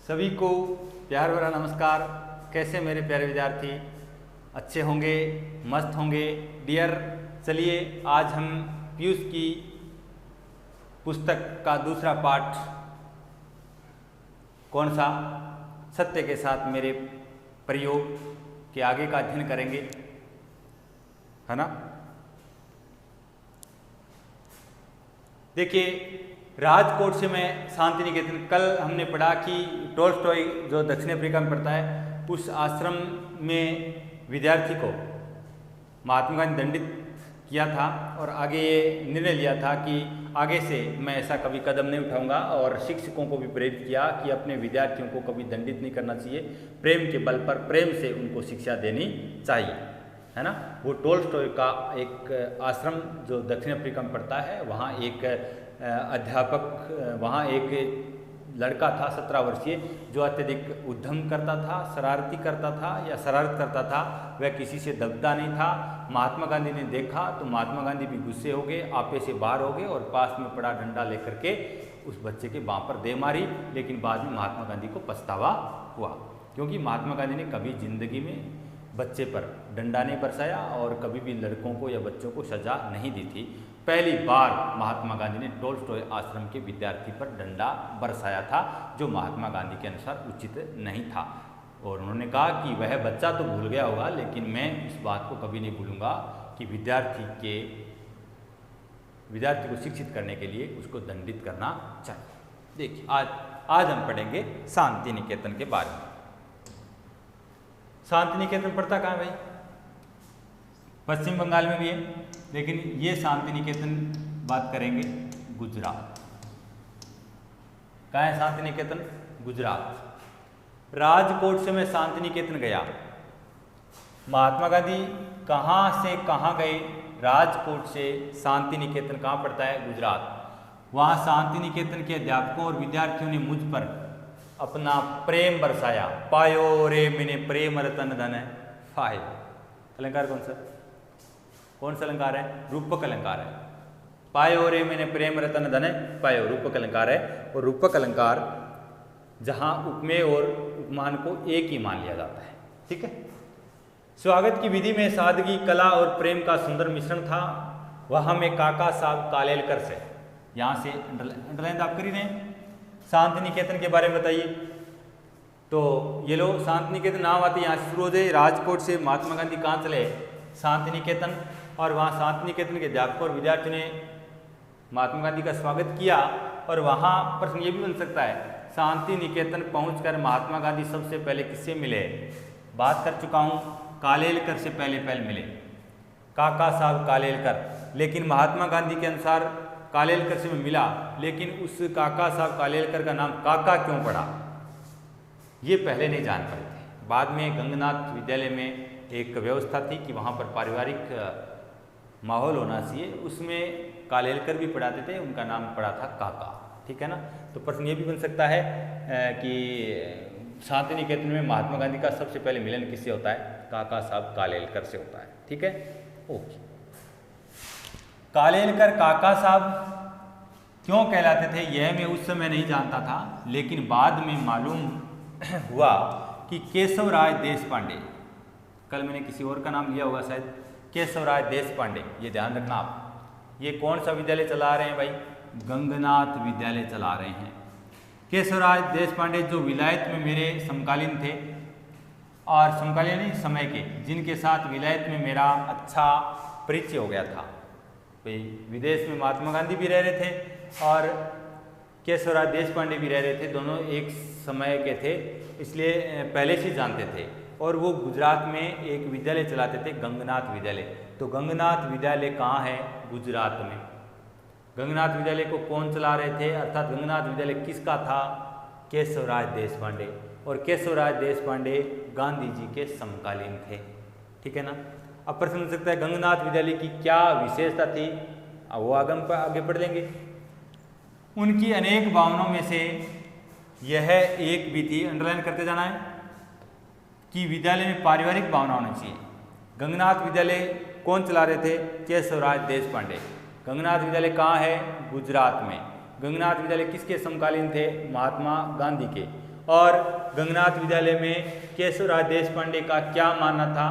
सभी को प्यार भरा नमस्कार। कैसे मेरे प्यारे विद्यार्थी, अच्छे होंगे, मस्त होंगे। डियर, चलिए आज हम पीयूष की पुस्तक का दूसरा पाठ, कौन सा, सत्य के साथ मेरे प्रयोग के आगे का अध्ययन करेंगे, है ना। देखिए, राजकोट से मैं शांति निकेतन, कल हमने पढ़ा कि टोल्स्टॉय जो दक्षिण अफ्रीका में पढ़ता है, उस आश्रम में विद्यार्थी को महात्मा गांधी दंडित किया था और आगे ये निर्णय लिया था कि आगे से मैं ऐसा कभी कदम नहीं उठाऊंगा, और शिक्षकों को भी प्रेरित किया कि अपने विद्यार्थियों को कभी दंडित नहीं करना चाहिए, प्रेम के बल पर प्रेम से उनको शिक्षा देनी चाहिए, है ना। वो टोल्स्टॉय का एक आश्रम जो दक्षिण अफ्रीका में पड़ता है, वहाँ एक अध्यापक, वहाँ एक लड़का था 17 वर्षीय जो अत्यधिक उद्यम करता था, शरारती करता था या शरारत करता था। वह किसी से दबता नहीं था। महात्मा गांधी ने देखा तो महात्मा गांधी भी गुस्से हो गए, आपे से बाहर हो गए और पास में पड़ा डंडा लेकर के उस बच्चे के बाँ पर दे मारी। लेकिन बाद में महात्मा गांधी को पछतावा हुआ, क्योंकि महात्मा गांधी ने कभी जिंदगी में बच्चे पर डंडा नहीं बरसाया और कभी भी लड़कों को या बच्चों को सजा नहीं दी थी। पहली बार महात्मा गांधी ने टोल्स्टॉय आश्रम के विद्यार्थी पर डंडा बरसाया था, जो महात्मा गांधी के अनुसार उचित नहीं था। और उन्होंने कहा कि वह बच्चा तो भूल गया होगा, लेकिन मैं इस बात को कभी नहीं भूलूंगा कि विद्यार्थी को शिक्षित करने के लिए उसको दंडित करना चाहिए। देखिए, आज हम पढ़ेंगे शांति निकेतन के बारे में। शांति निकेतन पढ़ता कहाँ है भाई? पश्चिम बंगाल में भी है, लेकिन ये शांति निकेतन बात करेंगे गुजरात। कहाँ है शांति निकेतन? गुजरात। राजकोट से मैं शांति निकेतन गया। महात्मा गांधी कहाँ से कहाँ गए? राजकोट से शांति निकेतन कहाँ पड़ता है? गुजरात। वहाँ शांति निकेतन के अध्यापकों और विद्यार्थियों ने मुझ पर अपना प्रेम बरसाया। पायो रे मैंने प्रेम रतन धन है फायो। अलंकार कौन सा अलंकार है? रूपक अलंकार है। पायो रे मैंने प्रेम रतन धन है पायो, रूपक अलंकार है। और रूपक अलंकार जहाँ उपमेय और उपमान को एक ही मान लिया जाता है, ठीक है। स्वागत की विधि में सादगी, कला और प्रेम का सुंदर मिश्रण था। वहाँ में काका साहब कालेलकर से, यहाँ से अंडरलाइन आप करी रहे। शांति निकेतन के बारे में बताइए। तो ये लो, शांति निकेतन नाम आती है, यहाँ से शुरू हो जाए। राजकोट से महात्मा गांधी कहाँ चले? शांति निकेतन। और वहाँ शांति निकेतन के अध्यापकों और विद्यार्थियों ने महात्मा गांधी का स्वागत किया। और वहाँ प्रश्न ये भी बन सकता है, शांति निकेतन पहुंचकर महात्मा गांधी सबसे पहले किससे मिले? बात कर चुका हूँ, कालेलकर से पहले मिले, काका साहब कालेलकर। लेकिन महात्मा गांधी के अनुसार कालेलकर से मैं मिला, लेकिन उस काका साहब कालेलकर का नाम काका क्यों पड़ा, ये पहले नहीं जान पाए थे। बाद में गंगनाथ विद्यालय में एक व्यवस्था थी कि वहाँ पर पारिवारिक माहौल होना चाहिए, उसमें कालेलकर भी पढ़ाते थे, उनका नाम पड़ा था काका, ठीक है ना। तो प्रश्न ये भी बन सकता है कि शांति निकेतन में महात्मा गांधी का सबसे पहले मिलन किससे होता है? काका साहब कालेलकर से होता है, ठीक है। ओके, कालेलकर काका साहब क्यों कहलाते थे यह मैं उस समय नहीं जानता था, लेकिन बाद में मालूम हुआ कि केशवराज देशपांडे, कल मैंने किसी और का नाम लिया होगा शायद, केशवराज देशपांडे, ये ध्यान रखना आप। ये कौन सा विद्यालय चला रहे हैं भाई? गंगनाथ विद्यालय चला रहे हैं। केशवराज देशपांडे जो विलायत में मेरे समकालीन थे, और समकालीन नहीं, समय के, जिनके साथ विलायत में मेरा अच्छा परिचय हो गया था। भाई विदेश में महात्मा गांधी भी रह रहे थे और केशवराज देशपांडे भी रह रहे थे, दोनों एक समय के थे, इसलिए पहले से जानते थे। और वो गुजरात में एक विद्यालय चलाते थे, गंगनाथ विद्यालय। तो गंगनाथ विद्यालय कहाँ है? गुजरात में। गंगनाथ विद्यालय को कौन चला रहे थे, अर्थात गंगनाथ विद्यालय किसका था? केशवराज देशपांडे। और केशवराज देशपांडे गांधी जी के समकालीन थे, ठीक है ना। अब प्रश्न हो सकता है गंगनाथ विद्यालय की क्या विशेषता थी? अब वो आगे पढ़ लेंगे। उनकी अनेक भावनाओं में से यह एक भी थी, अंडरलाइन करते जाना है, कि विद्यालय में पारिवारिक भावना होनी चाहिए। गंगनाथ विद्यालय कौन चला रहे थे? केशवराज देशपांडे। गंगनाथ विद्यालय कहाँ है? गुजरात में। गंगनाथ विद्यालय किसके समकालीन थे? महात्मा गांधी के। और गंगनाथ विद्यालय में केशवराज देशपांडे का क्या मानना था?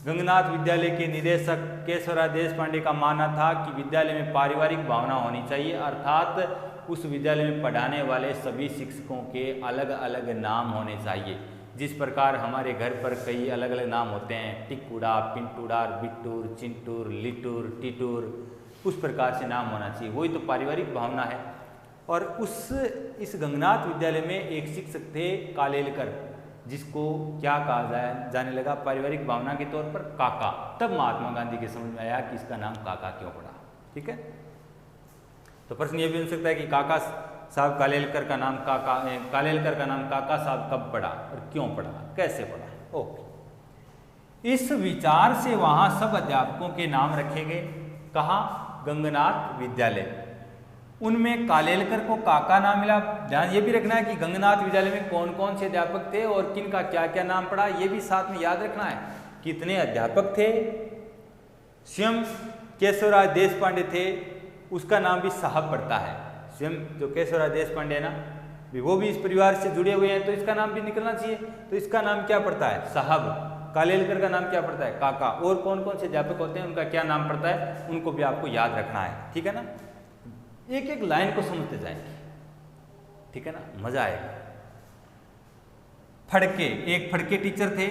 गंगनाथ विद्यालय के निदेशक केशवराज देशपांडे का मानना था कि विद्यालय में पारिवारिक भावना होनी चाहिए, अर्थात उस विद्यालय में पढ़ाने वाले सभी शिक्षकों के अलग अलग नाम होने चाहिए। जिस प्रकार हमारे घर पर कई अलग अलग नाम होते हैं, टिकुड़ा, पिंटूडार, बिट्टूर, चिंटूर, लिटूर, टिटूर, उस प्रकार से नाम होना चाहिए। वही तो पारिवारिक भावना है। और इस गंगनाथ विद्यालय में एक शिक्षक थे कालेलकर, जिसको क्या कहा जाने लगा पारिवारिक भावना के तौर पर? काका। तब महात्मा गांधी के समझ में आया कि इसका नाम काका क्यों पड़ा। ठीक है, तो प्रश्न ये भी बन सकता है कि काका साहब कालेलकर का नाम काका साहब कब पड़ा और क्यों पड़ा, कैसे पड़ा? ओके। इस विचार से वहां सब अध्यापकों के नाम रखे गए। कहाँ? गंगनाथ विद्यालय। उनमें कालेलकर को काका नाम मिला। ध्यान ये भी रखना है कि गंगनाथ विद्यालय में कौन कौन से अध्यापक थे और किन का क्या क्या नाम पड़ा, ये भी साथ में याद रखना है। कितने अध्यापक थे? स्वयं केशवराज देशपांडे थे, उसका नाम भी साहब पड़ता है। स्वयं जो केशवराज देशपांडे है ना, वो भी इस परिवार से जुड़े हुए हैं, तो इसका नाम भी निकलना चाहिए। तो इसका नाम क्या पड़ता है? साहब। कालेलकर का नाम क्या पड़ता है? काका। और कौन कौन से अध्यापक होते हैं, उनका क्या नाम पड़ता है, उनको भी आपको याद रखना है। ठीक है ना, एक एक लाइन को समझते जाएंगे। ठीक है ना, मजा आएगा। फड़के, एक फड़के टीचर थे।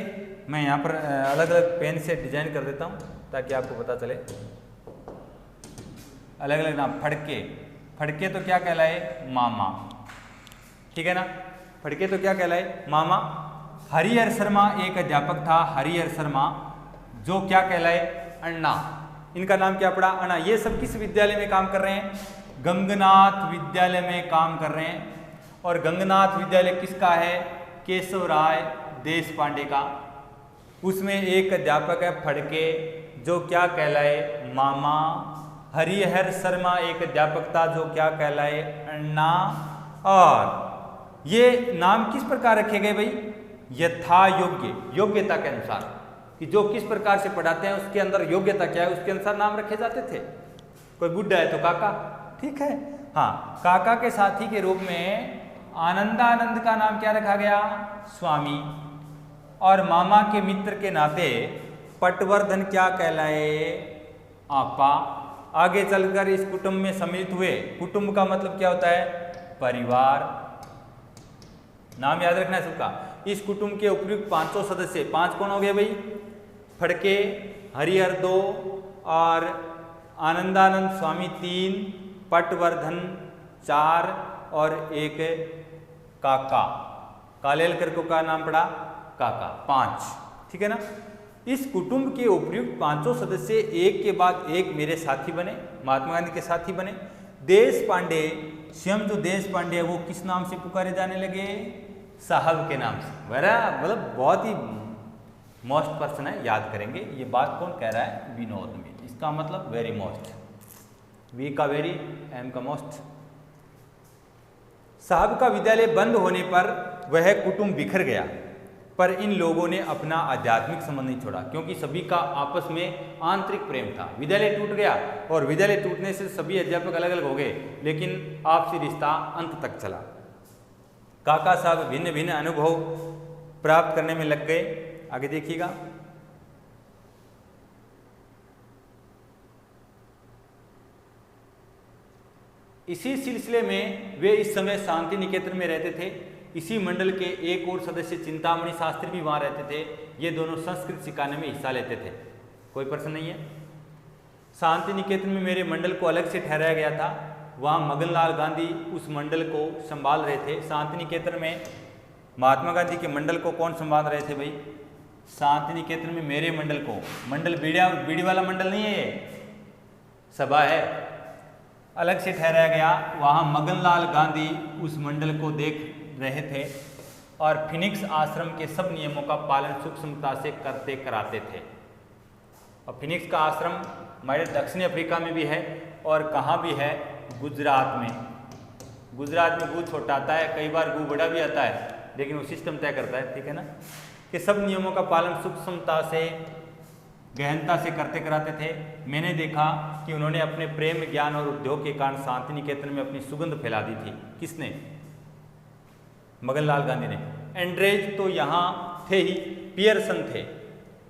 मैं यहाँ पर अलग अलग पेन से डिजाइन कर देता हूँ ताकि आपको पता चले। अलग अलग नाम। फड़के, फड़के तो क्या कहलाए? मामा। ठीक है ना, फड़के तो क्या कहलाए? मामा। हरिहर शर्मा एक अध्यापक था, हरिहर शर्मा, जो क्या कहलाए? अन्ना। इनका नाम क्या पड़ा? अन्ना। ये सब किस विद्यालय में काम कर रहे हैं? गंगनाथ विद्यालय में काम कर रहे हैं। और गंगनाथ विद्यालय किसका है? केशवराय देशपांडे का। उसमें एक अध्यापक है फड़के, जो क्या कहलाए? मामा। हरिहर शर्मा एक अध्यापक था, जो क्या कहलाए? अन्ना। और ये नाम किस प्रकार रखे गए भाई? यथा योग्य, योग्यता के अनुसार, कि जो किस प्रकार से पढ़ाते हैं उसके अंदर योग्यता क्या है, उसके अनुसार नाम रखे जाते थे। कोई बुढ़ा है तो काका। ठीक है, हाँ। काका के साथी के रूप में आनंदानंद का नाम क्या रखा गया? स्वामी। और मामा के मित्र के नाते पटवर्धन क्या कहलाए? आपा। आगे चलकर इस कुटुंब में सम्मिलित हुए। कुटुंब का मतलब क्या होता है? परिवार। नाम याद रखना है सबका। इस कुटुंब के उपयुक्त 500 सदस्य। 5 कौन हो गए भाई? फड़के, हरिहर 2 और आनंदानंद स्वामी 3, पटवर्धन 4 और एक काका। कालेलकर को का नाम पड़ा? काका। 5। ठीक है ना। इस कुटुंब के उपयुक्त 500 सदस्य एक के बाद एक मेरे साथी बने, महात्मा गांधी के साथी बने। देश पांडे, स्वयं जो देश पांडे है वो किस नाम से पुकारे जाने लगे? साहब के नाम से। बराबर, मतलब बहुत ही मोस्ट पर्सन है, याद करेंगे। ये बात कौन कह रहा है? विनोद में। इसका मतलब वेरी मोस्ट, वी का वेरी, एम का मोस्ट। साहब का विद्यालय बंद होने पर वह कुटुंब बिखर गया, पर इन लोगों ने अपना आध्यात्मिक संबंध नहीं छोड़ा, क्योंकि सभी का आपस में आंतरिक प्रेम था। विद्यालय टूट गया और विद्यालय टूटने से सभी अध्यापक अलग अलग हो गए, लेकिन आपसी रिश्ता अंत तक चला। काका साहब भिन्न भिन्न अनुभव प्राप्त करने में लग गए। आगे देखिएगा। इसी सिलसिले में वे इस समय शांति निकेतन में रहते थे। इसी मंडल के एक और सदस्य चिंतामणि शास्त्री भी वहां रहते थे। ये दोनों संस्कृत सिखाने में हिस्सा लेते थे। कोई प्रश्न नहीं है। शांति निकेतन में मेरे मंडल को अलग से ठहराया गया था। वहाँ मगनलाल गांधी उस मंडल को संभाल रहे थे। शांति निकेतन में महात्मा गांधी के मंडल को कौन संभाल रहे थे भाई? शांति निकेतन में मेरे मंडल को, मंडल बीड़ी वाला मंडल नहीं है, ये सभा है, अलग से ठहराया गया। वहाँ मगनलाल गांधी उस मंडल को देख रहे थे और फिनिक्स आश्रम के सब नियमों का पालन सूक्ष्मता से करते कराते थे। और फिनिक्स का आश्रम हमारे दक्षिण अफ्रीका में भी है और कहाँ भी है? गुजरात में। गुजरात में गु छोटा आता है, कई बार गु बड़ा भी आता है, लेकिन वो सिस्टम तय करता है। ठीक है ना, कि सब नियमों का पालन सूक्ष्मता से, गहनता से करते कराते थे। मैंने देखा कि उन्होंने अपने प्रेम, ज्ञान और उद्योग के कारण शांति निकेतन में अपनी सुगंध फैला दी थी। किसने? मगनलाल गांधी ने। एंड्रेज तो यहाँ थे ही, पियर्सन थे,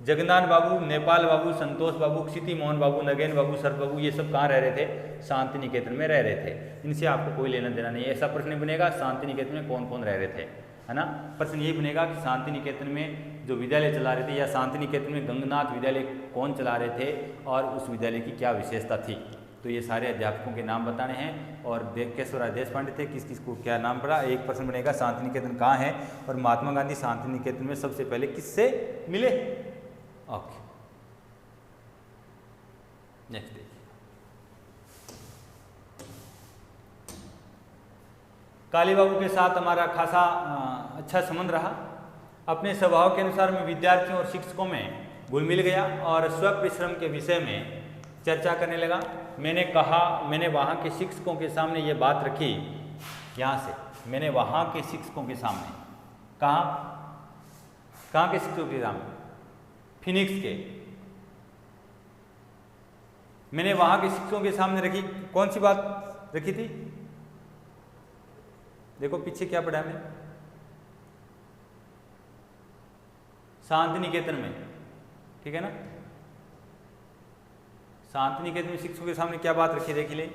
जगन्नाथ बाबू, नेपाल बाबू, संतोष बाबू, क्षिति मोहन बाबू, नगेन बाबू, सर बाबू, ये सब कहाँ रह रहे थे? शांति निकेतन में रह रहे थे। इनसे आपको कोई लेना देना नहीं है। ऐसा प्रश्न बनेगा शांति निकेतन में कौन कौन रह रहे थे, है ना। प्रश्न यही बनेगा कि शांति निकेतन में जो विद्यालय चला रहे थे या शांति निकेतन में गंगनाथ विद्यालय कौन चला रहे थे और उस विद्यालय की क्या विशेषता थी। तो ये सारे अध्यापकों के नाम बताने हैं और केशवराज देशपांडे थे, किस किस को क्या नाम पड़ा। एक प्रश्न बनेगा शांति निकेतन कहाँ है और महात्मा गांधी शांति निकेतन में सबसे पहले किससे मिले। ओके, नेक्स्ट देखिए। काली बाबू के साथ हमारा खासा अच्छा संबंध रहा। अपने स्वभाव के अनुसार मैं विद्यार्थियों और शिक्षकों में घुल मिल गया और स्वपरिश्रम के विषय में चर्चा करने लगा। मैंने वहाँ के शिक्षकों के सामने ये बात रखी, यहाँ से मैंने वहाँ के शिक्षकों के सामने, कहाँ के शिक्षकों के सामने? फिनिक्स के। मैंने वहाँ के शिक्षकों के सामने रखी, कौन सी बात रखी थी? देखो पीछे क्या पढ़ा है, शांति निकेतन में, ठीक है ना। शांति निकेतन में शिक्षकों के सामने क्या बात रखी, देख ले।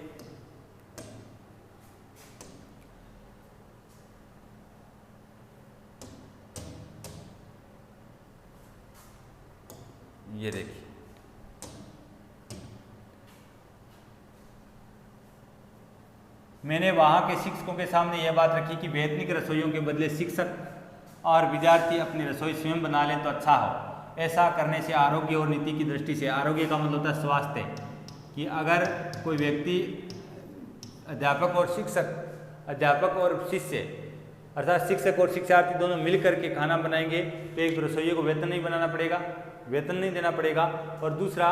ये देखिए, मैंने वहाँ के शिक्षकों के सामने यह बात रखी कि वैतनिक रसोइयों के बदले शिक्षक और विद्यार्थी अपनी रसोई स्वयं बना लें तो अच्छा हो। ऐसा करने से आरोग्य और नीति की दृष्टि से, आरोग्य का मतलब होता है स्वास्थ्य, कि अगर कोई व्यक्ति अध्यापक और शिष्य अर्थात शिक्षक और शिक्षार्थी दोनों मिलकर के खाना बनाएंगे तो एक रसोइये को वेतन नहीं देना पड़ेगा और दूसरा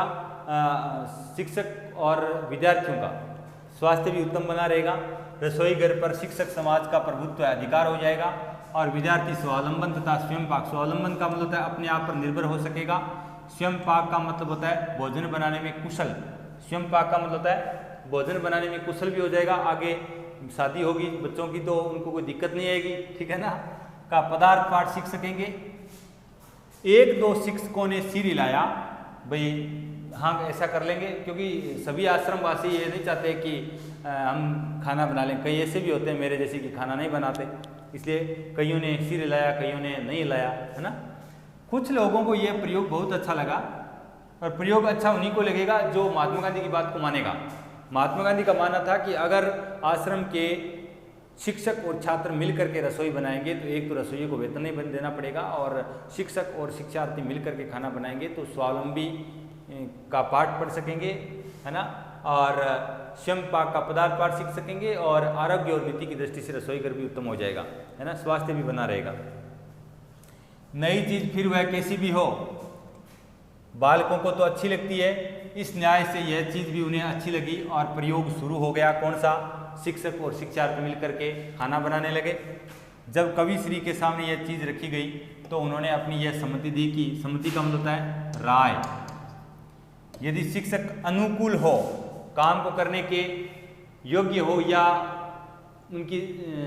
शिक्षक और विद्यार्थियों का स्वास्थ्य भी उत्तम बना रहेगा। रसोई घर पर शिक्षक समाज का प्रभुत्व अधिकार हो जाएगा और विद्यार्थी स्वावलंबन तथा स्वयं पाक, स्वावलंबन का मतलब होता है अपने आप पर निर्भर हो सकेगा। स्वयं पाक का मतलब होता है भोजन बनाने में कुशल, स्वयं पाक का मतलब होता है भोजन बनाने में कुशल भी हो जाएगा। आगे शादी होगी बच्चों की तो उनको कोई दिक्कत नहीं आएगी, ठीक है ना। का पदार्थ पाठ सीख सकेंगे। एक दो शिक्षकों ने सिर हिलाया, भाई हाँ ऐसा कर लेंगे, क्योंकि सभी आश्रमवासी ये नहीं चाहते कि हम खाना बना लें। कई ऐसे भी होते हैं मेरे जैसे कि खाना नहीं बनाते, इसलिए कईयों ने सिर हिलाया, कईयों ने नहीं हिलाया, है ना। कुछ लोगों को ये प्रयोग बहुत अच्छा लगा और प्रयोग अच्छा उन्हीं को लगेगा जो महात्मा गांधी की बात को मानेगा। महात्मा गांधी का मानना था कि अगर आश्रम के शिक्षक और छात्र मिलकर के रसोई बनाएंगे तो एक तो रसोइये को वेतन नहीं देना पड़ेगा और शिक्षक और शिक्षार्थी मिलकर के खाना बनाएंगे तो स्वावलंबी का पाठ पढ़ सकेंगे, है ना, और स्वयं पाक का पदार्थ पाठ सीख सकेंगे और आरोग्य और नीति की दृष्टि से रसोई घर भी उत्तम हो जाएगा, है ना, स्वास्थ्य भी बना रहेगा। नई चीज फिर वह कैसी भी हो बालकों को तो अच्छी लगती है, इस न्याय से यह चीज भी उन्हें अच्छी लगी और प्रयोग शुरू हो गया। कौन सा? शिक्षक और शिक्षार्थी मिलकर के खाना बनाने लगे। जब कवि श्री के सामने यह चीज रखी गई तो उन्होंने अपनी यह सम्मति दी कि सम्मति का मतलब होता है राय। यदि शिक्षक अनुकूल हो, काम को करने के योग्य हो या उनकी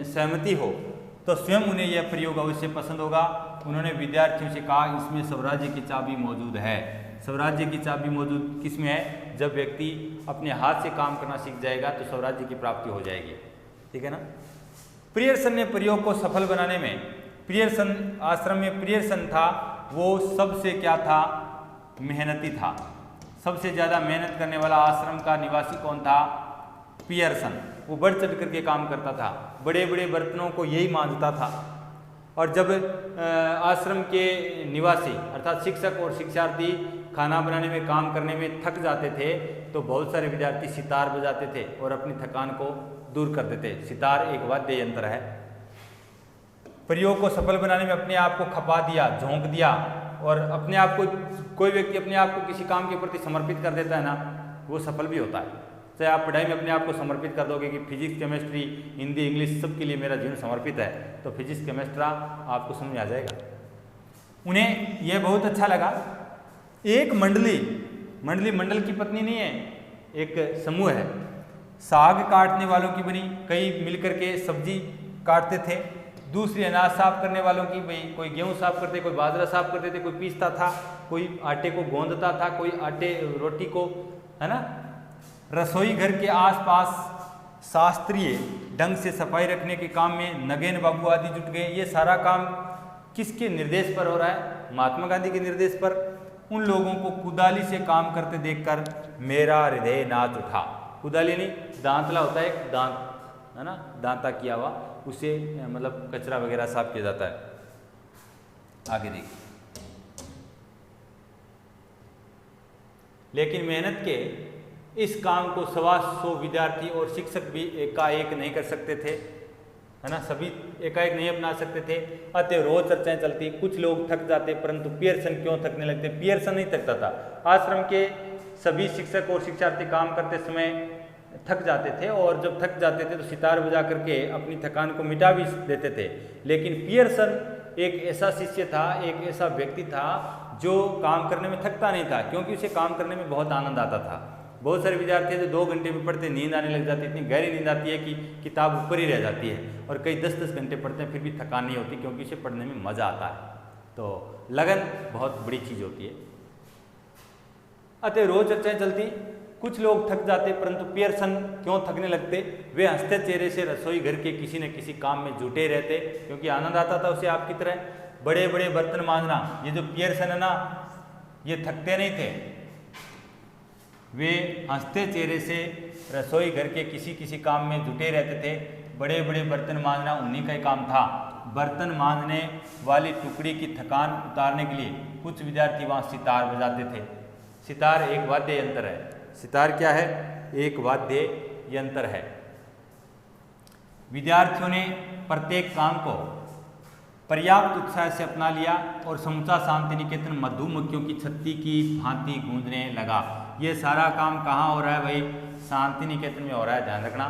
सहमति हो तो स्वयं उन्हें यह प्रयोग अवश्य पसंद होगा। उन्होंने विद्यार्थियों से कहा इसमें स्वराज्य की चाबी मौजूद है। स्वराज्य की चाबी मौजूद किसमें है? जब व्यक्ति अपने हाथ से काम करना सीख जाएगा तो स्वराज्य की प्राप्ति हो जाएगी, ठीक है ना। प्रियर्सन ने प्रयोग को सफल बनाने में, प्रियर्सन आश्रम में प्रियर्सन था वो सबसे क्या था? मेहनती था। सबसे ज़्यादा मेहनत करने वाला आश्रम का निवासी कौन था? पियर्सन। वो बढ़ चढ़ करके काम करता था, बड़े बड़े बर्तनों को यही मांजता था। और जब आश्रम के निवासी अर्थात शिक्षक और शिक्षार्थी खाना बनाने में काम करने में थक जाते थे तो बहुत सारे विद्यार्थी सितार बजाते थे और अपनी थकान को दूर कर देते। सितार एक वाद्य यंत्र है। प्रयोग को सफल बनाने में अपने आप को खपा दिया, झोंक दिया और अपने आप को, कोई व्यक्ति अपने आप को किसी काम के प्रति समर्पित कर देता है ना, वो सफल भी होता है। चाहे आप पढ़ाई में अपने आप को समर्पित कर दोगे कि फिजिक्स, केमिस्ट्री, हिंदी, इंग्लिश सब के लिए मेरा जीवन समर्पित है, तो फिजिक्स, केमिस्ट्री आपको समझ में आ जाएगा। उन्हें यह बहुत अच्छा लगा। एक मंडल की पत्नी नहीं है, एक समूह है, साग काटने वालों की बनी, कई मिलकर के सब्जी काटते थे। दूसरी अनाज साफ करने वालों की, भाई कोई गेहूं साफ करते, कोई बाजरा साफ करते थे, कोई पीसता था, कोई आटे को गोंदता था, कोई आटे रोटी को, है ना। रसोई घर के आसपास शास्त्रीय ढंग से सफाई रखने के काम में नगेन बाबू आदि जुट गए। ये सारा काम किसके निर्देश पर हो रहा है? महात्मा गांधी के निर्देश पर। उन लोगों को कुदाली से काम करते देखकर मेरा हृदय नाच उठा। कुदाली नहीं, दांतला होता है, एक दांत, है ना, दांता किया हुआ, उसे मतलब कचरा वगैरह साफ किया जाता है। आगे देखिए, लेकिन मेहनत के इस काम को 125 विद्यार्थी और शिक्षक भी एकाएक नहीं कर सकते थे, है ना, सभी एकाएक नहीं अपना सकते थे। अतः रोज चर्चाएं चलती, कुछ लोग थक जाते, परंतु पियर्सन क्यों थकने लगते? पियर्सन नहीं थकता था। आश्रम के सभी शिक्षक और शिक्षार्थी काम करते समय थक जाते थे, और जब थक जाते थे तो सितार बजा करके अपनी थकान को मिटा भी देते थे। लेकिन पियर्सन एक ऐसा शिष्य था, एक ऐसा व्यक्ति था जो काम करने में थकता नहीं था, क्योंकि उसे काम करने में बहुत आनंद आता था। बहुत सारे विद्यार्थी जो 2 घंटे में पढ़ते नींद आने लग जाती है, इतनी गहरी नींद आती है कि किताब ऊपर ही रह जाती है, और कई 10-10 घंटे पढ़ते हैं फिर भी थकान नहीं होती, क्योंकि उसे पढ़ने में मज़ा आता है। तो लगन बहुत बड़ी चीज़ होती है। अतः रोज चर्चाएं चलती, कुछ लोग थक जाते, परंतु पियर्सन क्यों थकने लगते? वे हंसते चेहरे से रसोई घर के किसी न किसी काम में जुटे रहते, क्योंकि आनंद आता था उसे आपकी तरह। बड़े बड़े बर्तन मांजना, ये जो पियर्सन है ना, ये थकते नहीं थे। वे हंसते चेहरे से रसोई घर के किसी किसी काम में जुटे रहते थे। बड़े बड़े बर्तन मांजना उन्हीं का ही काम था। बर्तन मांजने वाली टुकड़ी की थकान उतारने के लिए कुछ विद्यार्थी वहाँ सितार बजाते थे। सितार एक वाद्य यंत्र है। सितार क्या है? एक वाद्य यंत्र है। विद्यार्थियों ने प्रत्येक काम को पर्याप्त उत्साह से अपना लिया और समूचा शांति निकेतन मधुमक्खियों की छत्ती की भांति गूंजने लगा। ये सारा काम कहाँ हो रहा है भाई? शांति निकेतन में हो रहा है, ध्यान रखना।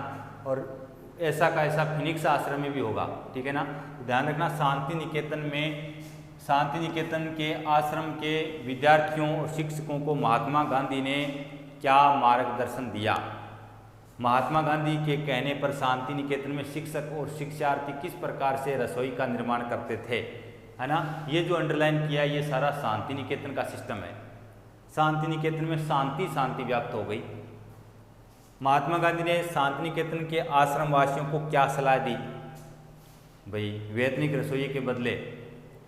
और ऐसा का ऐसा फिनिक्स आश्रम में भी होगा, ठीक है ना, ध्यान रखना। शांति निकेतन में, शांति निकेतन के आश्रम के विद्यार्थियों और शिक्षकों को महात्मा गांधी ने क्या मार्गदर्शन दिया? महात्मा गांधी के कहने पर शांति निकेतन में शिक्षक और शिक्षार्थी किस प्रकार से रसोई का निर्माण करते थे, है ना। ये जो अंडरलाइन किया, ये सारा शांति निकेतन का सिस्टम है। शांति निकेतन में शांति शांति व्याप्त हो गई। महात्मा गांधी ने शांति निकेतन के आश्रम वासियों को क्या सलाह दी? भाई वैतनिक रसोई के बदले,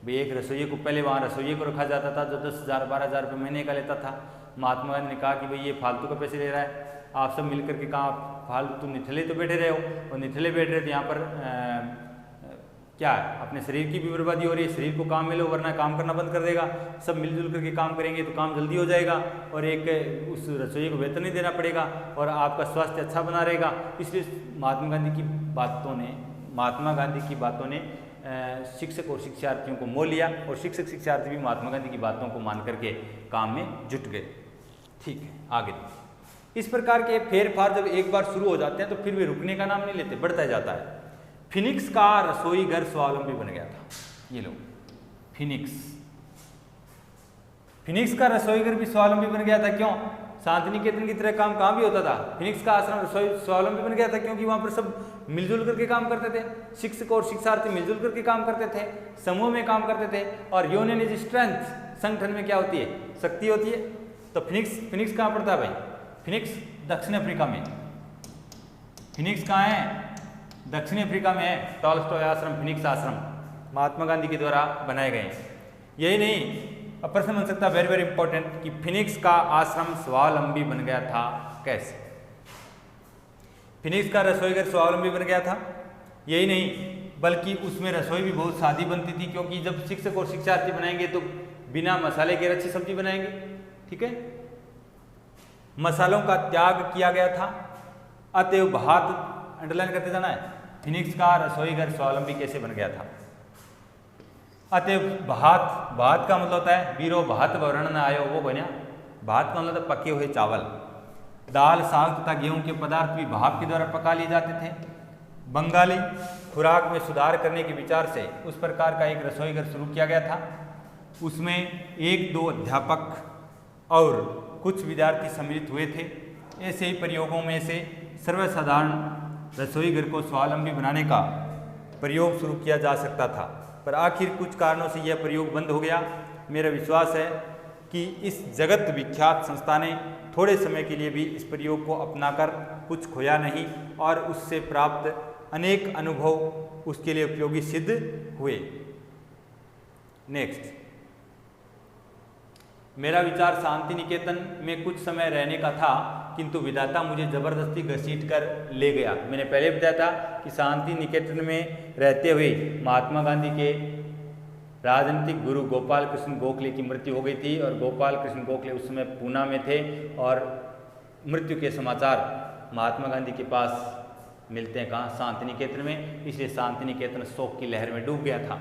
भाई एक रसोई को, पहले वहाँ रसोई को रखा जाता था जो 10,000-12,000 रुपये महीने का लेता था। महात्मा गांधी ने कहा कि भाई ये फालतू का पैसे ले रहा है, आप सब मिलकर के कहाँ फालतू निठले तो बैठे रहे हो, और निठले बैठ रहे थे यहाँ पर क्या है, अपने शरीर की भी बर्बादी हो रही है। शरीर को काम मिलो, वरना काम करना बंद कर देगा। सब मिलजुल करके काम करेंगे तो काम जल्दी हो जाएगा, और एक उस रसोई को वेतन नहीं देना पड़ेगा, और आपका स्वास्थ्य अच्छा बना रहेगा। इसलिए महात्मा गांधी की बातों ने शिक्षक और शिक्षार्थियों को मोह लिया, और शिक्षक शिक्षार्थी भी महात्मा गांधी की बातों को मान करके काम में जुट गए। ठीक है, आगे। इस प्रकार के फेरफार जब एक बार शुरू हो जाते हैं तो फिर वे रुकने का नाम नहीं लेते, बढ़ता जाता है। फिनिक्स का रसोई घर स्वावलंबी बन गया था। ये लो, फिनिक्स का रसोई घर भी स्वावलंबी बन गया था। क्यों? शांति निकेतन की तरह काम कहाँ भी होता था। फिनिक्स का आश्रम रसोई स्वावलंबी बन गया था क्योंकि वहाँ पर सब मिलजुल करके काम करते थे। शिक्षक और शिक्षार्थी मिलजुल करके काम करते थे, समूह में काम करते थे। और यूनियन इज स्ट्रेंथ, संगठन में क्या होती है? शक्ति होती है। तो फिनिक्स कहाँ पड़ता है भाई? फिनिक्स दक्षिण अफ्रीका में। फिनिक्स कहाँ है? दक्षिण अफ्रीका में है। टॉलस्टॉय आश्रम, फिनिक्स आश्रम महात्मा गांधी के द्वारा बनाए गए हैं। यही नहीं, अब प्रश्न बन सकता है वेरी वेरी इंपॉर्टेंट कि फिनिक्स का आश्रम स्वावलंबी बन गया था कैसे? फिनिक्स का रसोई घर स्वावलंबी बन गया था। यही नहीं, बल्कि उसमें रसोई भी बहुत सादी बनती थी, क्योंकि जब शिक्षक और शिक्षार्थी बनाएंगे तो बिना मसाले के अच्छी सब्जी बनाएंगे। ठीक है, मसालों का त्याग किया गया था। अतएव भात, अंडरलाइन करते जाना है, फिनिक्स का रसोई घर स्वावलंबी कैसे बन गया था? अतएव भात का मतलब होता है बीरो भात वर्ण न आयो, वो बना। भात का मतलब पके हुए चावल। दाल, साग तथा गेहूं के पदार्थ भी भाप के द्वारा पका लिए जाते थे। बंगाली खुराक में सुधार करने के विचार से उस प्रकार का एक रसोई घर शुरू किया गया था। उसमें 1-2 अध्यापक और कुछ विद्यार्थी सम्मिलित हुए थे। ऐसे ही प्रयोगों में से सर्वसाधारण रसोई घर को स्वावलंबी बनाने का प्रयोग शुरू किया जा सकता था, पर आखिर कुछ कारणों से यह प्रयोग बंद हो गया। मेरा विश्वास है कि इस जगत विख्यात संस्था ने थोड़े समय के लिए भी इस प्रयोग को अपनाकर कुछ खोया नहीं और उससे प्राप्त अनेक अनुभव उसके लिए उपयोगी सिद्ध हुए। नेक्स्ट, मेरा विचार शांति निकेतन में कुछ समय रहने का था, किंतु विधाता मुझे जबरदस्ती घसीट कर ले गया। मैंने पहले बताया था कि शांति निकेतन में रहते हुए महात्मा गांधी के राजनीतिक गुरु गोपाल कृष्ण गोखले की मृत्यु हो गई थी और गोपाल कृष्ण गोखले उस समय पूना में थे और मृत्यु के समाचार महात्मा गांधी के पास मिलते हैं कहाँ? शांति निकेतन में। इसलिए शांति निकेतन शोक की लहर में डूब गया था।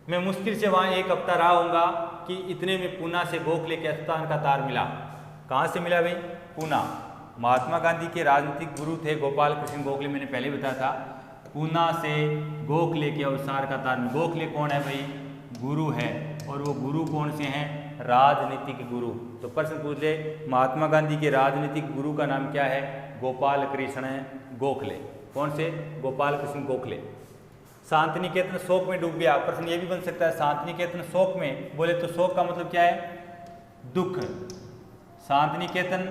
मैं मुश्किल से वहाँ एक हफ्ता रहा होऊंगा कि इतने में पूना से गोखले के स्थान का तार मिला। कहाँ से मिला भाई? पूना। महात्मा गांधी के राजनीतिक गुरु थे गोपाल कृष्ण गोखले, मैंने पहले बताया था। पूना से गोखले के अवसार का तार। गोखले कौन है भाई? गुरु है। और वो गुरु कौन से हैं? राजनीतिक गुरु। तो प्रश्न पूछ ले, महात्मा गांधी के राजनीतिक गुरु का नाम क्या है? गोपाल कृष्ण गोखले। कौन से? गोपाल कृष्ण गोखले। शांति निकेतन शोक में डूब गया। प्रश्न ये भी बन सकता है, शांति निकेतन शोक में, बोले तो शोक का मतलब क्या है? दुख। शांति निकेतन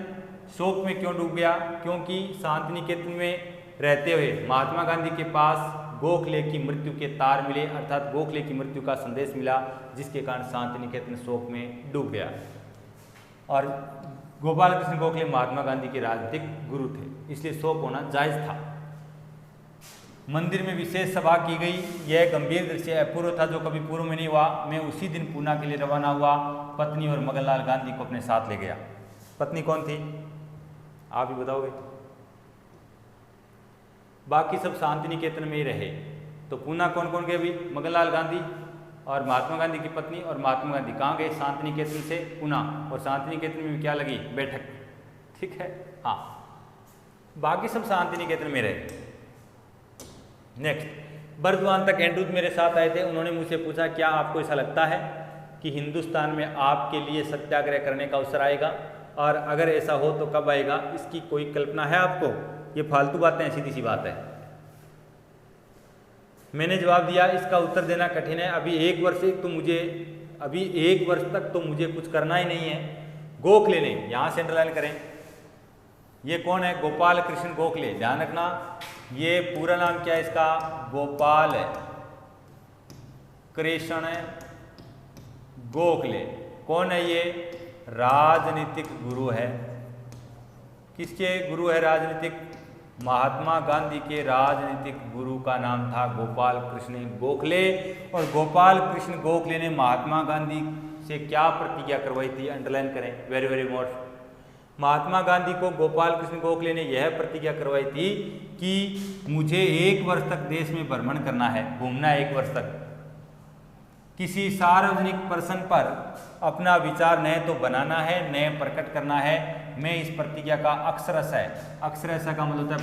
शोक में क्यों डूब गया? क्योंकि शांति निकेतन में रहते हुए महात्मा गांधी के पास गोखले की मृत्यु के तार मिले, अर्थात गोखले की मृत्यु का संदेश मिला, जिसके कारण शांति निकेतन शोक में डूब गया। और गोपाल कृष्ण गोखले महात्मा गांधी के राजनीतिक गुरु थे, इसलिए शोक होना जायज था। मंदिर में विशेष सभा की गई। यह गंभीर दृश्य अपूर्व था जो कभी पूर्व में नहीं हुआ। मैं उसी दिन पूना के लिए रवाना हुआ। पत्नी और मगनलाल गांधी को अपने साथ ले गया। पत्नी कौन थी? आप ही बताओगे। बाकी सब शांति निकेतन में ही रहे। तो पूना कौन कौन गए भी? मगनलाल गांधी और महात्मा गांधी की पत्नी और महात्मा गांधी। कहाँ गए? शांति निकेतन से पूना। और शांति निकेतन में क्या लगी? बैठक। ठीक है, हाँ। बाकी सब शांति निकेतन में रहे। नेक्स्ट, बर्दवान तक एंड्रूज मेरे साथ आए थे। उन्होंने मुझसे पूछा, क्या आपको ऐसा लगता है कि हिंदुस्तान में आपके लिए सत्याग्रह करने का अवसर आएगा? और अगर ऐसा हो तो कब आएगा? इसकी कोई कल्पना है आपको? ये फालतू बातें हैं, सीधी सी बात है। मैंने जवाब दिया, इसका उत्तर देना कठिन है। अभी एक वर्ष तक तो मुझे कुछ करना ही नहीं है। गोखले ने, यहाँ से अंडरलाइन करें, ये कौन है? गोपाल कृष्ण गोखले। ध्यान रखना, ये पूरा नाम क्या है इसका? गोपाल कृष्ण गोखले। कौन है ये? राजनीतिक गुरु है। किसके गुरु है? राजनीतिक। महात्मा गांधी के राजनीतिक गुरु का नाम था गोपाल कृष्ण गोखले। और गोपाल कृष्ण गोखले ने महात्मा गांधी से क्या प्रतिज्ञा करवाई थी? अंडरलाइन करें, very very most. Mahatma Gandhi को गोपाल कृष्ण गोखले ने यह प्रतिज्ञा करवाई थी कि मुझे 1 वर्ष तक देश में भ्रमण करना है, घूमना है 1 वर्ष तक। किसी सार्वजनिक प्रश्न पर अपना विचार न तो बनाना है न प्रकट करना है। मैं इस प्रतिज्ञा का अक्षरशः का मतलब होता है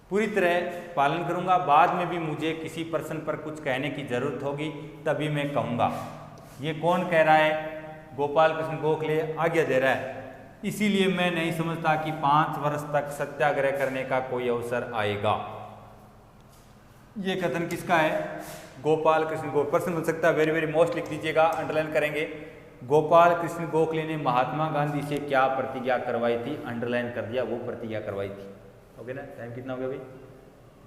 पूरी तरह पालन करूंगा। बाद में भी मुझे किसी प्रश्न पर कुछ कहने की जरूरत होगी तभी मैं कहूँगा। ये कौन कह रहा है? गोपाल कृष्ण गोखले आज्ञा दे रहा है। इसीलिए मैं नहीं समझता कि 5 वर्ष तक सत्याग्रह करने का कोई अवसर आएगा। ये कथन किसका है? गोपाल कृष्ण गोखले। प्रश्न बन सकता है, वेरी वेरी मोस्ट लिख दीजिएगा, अंडरलाइन करेंगे। गोपाल कृष्ण गोखले ने महात्मा गांधी से क्या प्रतिज्ञा करवाई थी? अंडरलाइन कर दिया, वो प्रतिज्ञा करवाई थी। ओके ना? टाइम कितना हो गया भाई?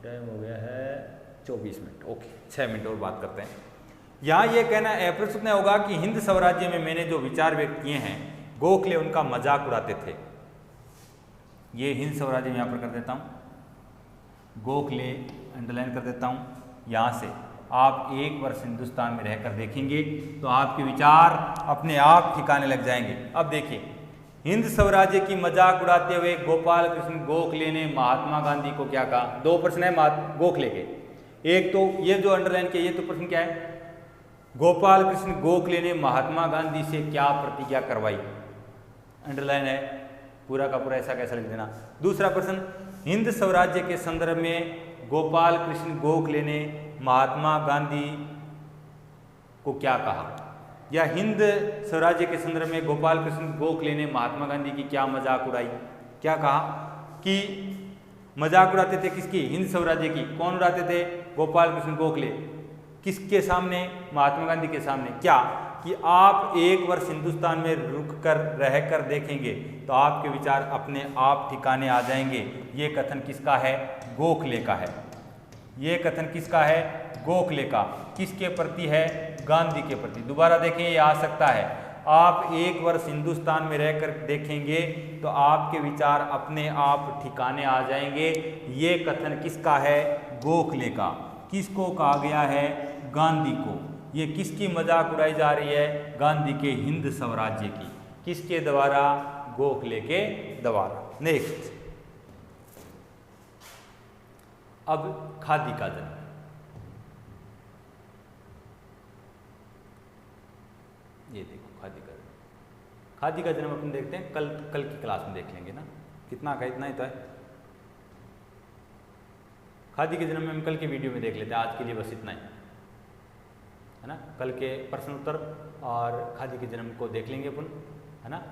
टाइम हो गया है 24 मिनट। ओके, 6 मिनट और बात करते हैं। यहाँ ये कहना अप्रस्तुत नहीं होगा कि हिंद स्वराज्य में मैंने जो विचार व्यक्त किए हैं, गोखले उनका मजाक उड़ाते थे। ये हिंद स्वराज्य में यहाँ पर कर देता हूँ, गोखले अंडरलाइन कर देता हूँ। यहाँ से आप 1 वर्ष हिंदुस्तान में रहकर देखेंगे तो आपके विचार अपने आप ठिकाने लग जाएंगे। अब देखिए, हिंद स्वराज्य की मजाक उड़ाते हुए गोपाल कृष्ण गोखले ने महात्मा गांधी को क्या कहा? 2 प्रश्न है गोखले के। एक तो ये जो अंडरलाइन किया, ये तो प्रश्न क्या है? गोपाल कृष्ण गोखले ने महात्मा गांधी से क्या प्रतिज्ञा करवाई? अंडरलाइन है, पूरा का पूरा ऐसा कैसा लिख देना। दूसरा प्रश्न, हिंद स्वराज्य के संदर्भ में गोपाल कृष्ण गोखले ने महात्मा गांधी को क्या कहा? या हिंद स्वराज्य के संदर्भ में गोपाल कृष्ण गोखले ने महात्मा गांधी की क्या मजाक उड़ाई? क्या कहा कि मजाक उड़ाते थे किसकी? हिंद स्वराज्य की। कौन उड़ाते थे? गोपाल कृष्ण गोखले। किसके सामने? महात्मा गांधी के सामने। क्या कि आप एक वर्ष हिंदुस्तान में रुक कर रह कर देखेंगे तो आपके विचार अपने आप ठिकाने आ जाएंगे। ये कथन किसका है? गोखले का है। ये कथन किसका है? गोखले का। किसके प्रति है? गांधी के प्रति। दोबारा देखें, ये आ सकता है। आप एक वर्ष हिंदुस्तान में रहकर देखेंगे तो आपके विचार अपने आप ठिकाने आ जाएंगे। ये कथन किसका है? गोखले का। किसको कहा गया है? गांधी को। ये किसकी मजाक उड़ाई जा रही है? गांधी के हिंद स्वराज्य की। किसके द्वारा? गोखले के द्वारा। नेक्स्ट, अब खादी का जन्म। ये देखो खादी का जन्म। खादी का जन्म अपन देखते हैं, कल की क्लास में देख लेंगे ना। कितना का? इतना ही तो है। खादी के जन्म में हम कल की वीडियो में देख लेते हैं। आज के लिए बस इतना ही है ना। कल के प्रश्न उत्तर और खादी के जन्म को देख लेंगे अपन, है ना।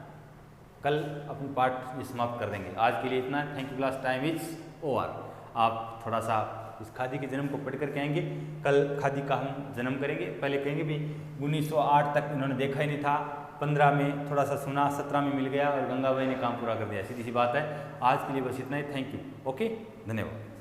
कल अपन पाठ समाप्त कर देंगे। आज के लिए इतना है। Thank you class, time is over. आप थोड़ा सा इस खादी के जन्म को पढ़ कर कहेंगे। कल खादी का हम जन्म करेंगे। पहले कहेंगे भी 1908 तक इन्होंने देखा ही नहीं था, 15 में थोड़ा सा सुना, 17 में मिल गया और गंगाबाई ने काम पूरा कर दिया। सीधी सी बात है। आज के लिए बस इतना ही। Thank you. ओके, धन्यवाद।